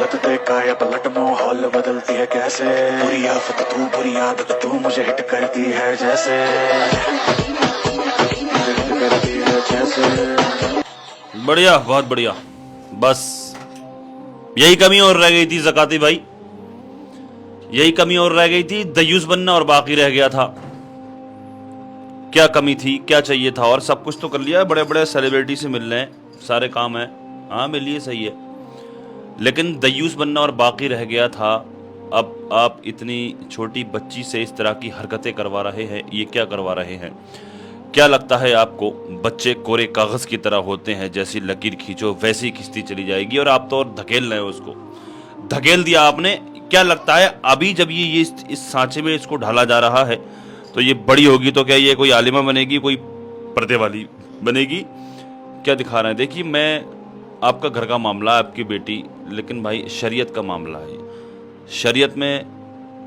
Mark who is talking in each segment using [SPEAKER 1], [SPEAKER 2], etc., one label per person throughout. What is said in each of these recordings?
[SPEAKER 1] गलत देखा या पलट माहौल बदलती है कैसे, बुरी आफत तू बुरी आदत तू मुझे हिट करती है जैसे, हिट करती है जैसे।
[SPEAKER 2] बढ़िया, बहुत बढ़िया। बस यही कमी और रह गई थी ज़काती भाई, यही कमी और रह गई थी, दयूस बनना और बाकी रह गया था। क्या कमी थी, क्या चाहिए था, और सब कुछ तो कर लिया। बड़े बड़े सेलिब्रिटी से मिल रहे हैं, सारे काम है, हाँ मिलिए, सही है, लेकिन दयूस बनना और बाकी रह गया था। अब आप इतनी छोटी बच्ची से इस तरह की हरकतें करवा रहे हैं, ये क्या करवा रहे हैं? क्या लगता है आपको बच्चे कोरे कागज की तरह होते हैं, जैसी लकीर खींचो वैसी खींचती चली जाएगी, और आप तो और धकेल रहे हो, उसको धकेल दिया आपने। क्या लगता है अभी जब ये इस सांचे में इसको ढाला जा रहा है तो ये बड़ी होगी तो क्या ये कोई आलिमा बनेगी, कोई पर्दे वाली बनेगी? क्या दिखा रहे हैं? देखिए, मैं आपका घर का मामला है, आपकी बेटी, लेकिन भाई शरीयत का मामला है। शरीयत में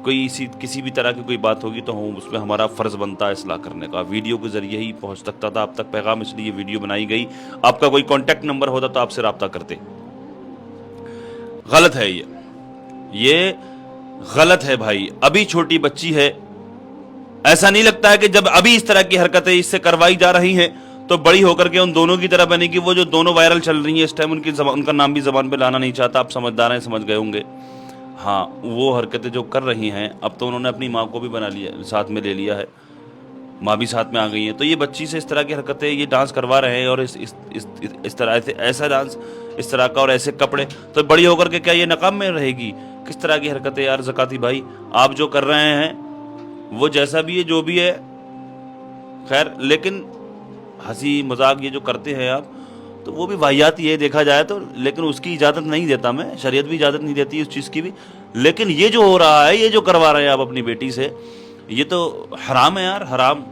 [SPEAKER 2] कोई किसी भी तरह की कोई बात होगी तो हम उसमें हमारा फ़र्ज़ बनता है इसलाह करने का। वीडियो के ज़रिए ही पहुंच सकता था आप तक पैगाम, इसलिए वीडियो बनाई गई। आपका कोई कांटेक्ट नंबर होता तो आपसे रब्ता करते। गलत है ये गलत है भाई। अभी छोटी बच्ची है, ऐसा नहीं लगता है कि जब अभी इस तरह की हरकतें इससे करवाई जा रही हैं तो बड़ी होकर के उन दोनों की तरह बनेगी। वो जो दोनों वायरल चल रही हैं इस टाइम, उनका नाम भी ज़बान पे लाना नहीं चाहता, आप समझदार हैं, समझ गए होंगे। हाँ, वो हरकतें जो कर रही हैं, अब तो उन्होंने अपनी माँ को भी बना लिया, साथ में ले लिया है, माँ भी साथ में आ गई है। तो ये बच्ची से इस तरह की हरकतें, ये डांस करवा रहे हैं, और इस तरह से ऐसा डांस, इस तरह का और ऐसे कपड़े, तो बड़ी होकर के क्या ये नकाब में रहेगी? किस तरह की हरकतें यार ज़काती भाई, आप जो कर रहे हैं वो जैसा भी है, जो भी है, खैर, लेकिन हंसी मजाक ये जो करते हैं आप, तो वो भी वाहियात ये देखा जाए तो, लेकिन उसकी इजाज़त नहीं देता मैं, शरीयत भी इजाज़त नहीं देती उस चीज़ की भी। लेकिन ये जो हो रहा है, ये जो करवा रहे हैं आप अपनी बेटी से, ये तो हराम है यार, हराम।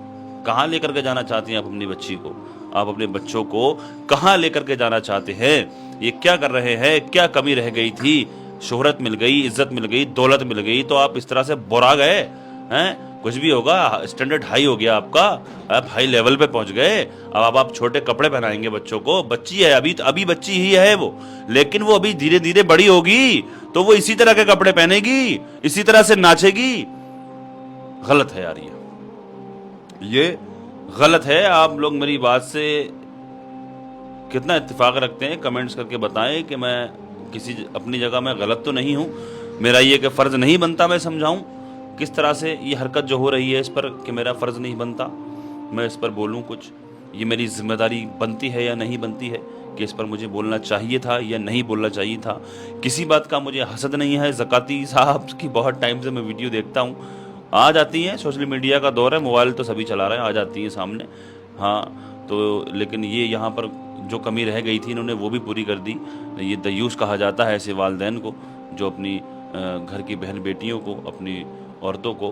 [SPEAKER 2] कहाँ लेकर के जाना चाहती हैं आप अपनी बच्ची को? आप अपने बच्चों को कहाँ लेकर के जाना चाहते हैं? ये क्या कर रहे हैं? क्या कमी रह गई थी? शोहरत मिल गई, इज्जत मिल गई, दौलत मिल गई, तो आप इस तरह से बुरा गए हैं? कुछ भी होगा, स्टैंडर्ड हाई हो गया आपका, आप हाई लेवल पे पहुंच गए। अब आप छोटे कपड़े पहनाएंगे बच्चों को? बच्ची है अभी बच्ची ही है वो, लेकिन वो अभी धीरे धीरे बड़ी होगी तो वो इसी तरह के कपड़े पहनेगी, इसी तरह से नाचेगी। गलत है यार, ये गलत है। आप लोग मेरी बात से कितना इत्तेफाक रखते हैं, कमेंट्स करके बताएं कि मैं किसी अपनी जगह में गलत तो नहीं हूं। मेरा ये कि फ़र्ज़ नहीं बनता मैं समझाऊं किस तरह से ये हरकत जो हो रही है इस पर, कि मेरा फ़र्ज़ नहीं बनता मैं इस पर बोलूं कुछ। ये मेरी ज़िम्मेदारी बनती है या नहीं बनती है, कि इस पर मुझे बोलना चाहिए था या नहीं बोलना चाहिए था। किसी बात का मुझे हसद नहीं है। ज़काती साहब की बहुत टाइम से मैं वीडियो देखता हूँ, आ जाती हैं, सोशल मीडिया का दौर है, मोबाइल तो सभी चला रहे हैं, आ जाती हैं सामने। हाँ, तो लेकिन ये यहाँ पर जो कमी रह गई थी इन्होंने वो भी पूरी कर दी। ये दयूस कहा जाता है ऐसे वालिदैन को जो अपनी घर की बहन बेटियों को, अपनी औरतों को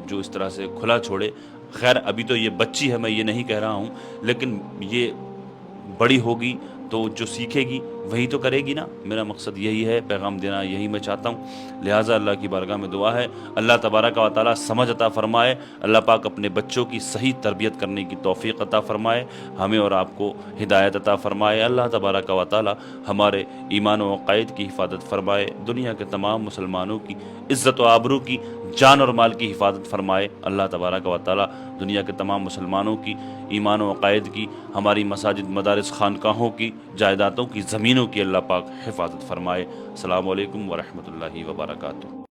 [SPEAKER 2] जो इस तरह से खुला छोड़े। खैर, अभी तो ये बच्ची है, मैं ये नहीं कह रहा हूँ, लेकिन ये बड़ी होगी तो जो सीखेगी वही तो करेगी ना। मेरा मकसद यही है, पैगाम देना यही मैं चाहता हूँ। लिहाजा अल्लाह की बारगाह में दुआ है, अल्लाह तबारक व तआला समझ अता फ़रमाए, अल्लाह पाक अपने बच्चों की सही तरबियत करने की तौफ़ीक़ अता फ़रमाए, हमें और आपको हिदायत अता फ़रमाए। अल्लाह तबारक व तआला हमारे ईमान व अक़ाइद की हिफाजत फ़रमाए, दुनिया के तमाम मुसलमानों की इज़्ज़त व आबरू की, जान और माल की हिफाजत फ़रमाए। अल्लाह तबारक व तआला दुनिया के तमाम मुसलमानों की ईमान व अक़ाइद की, हमारी मसाजिद, मदारिस, खानकाहों की, जायदादों की, ज़मीनों की अल्लाह पाक हिफाजत फ़रमाए। अस्सलामु अलैकुम व रहमतुल्लाहि व बरकातुहू।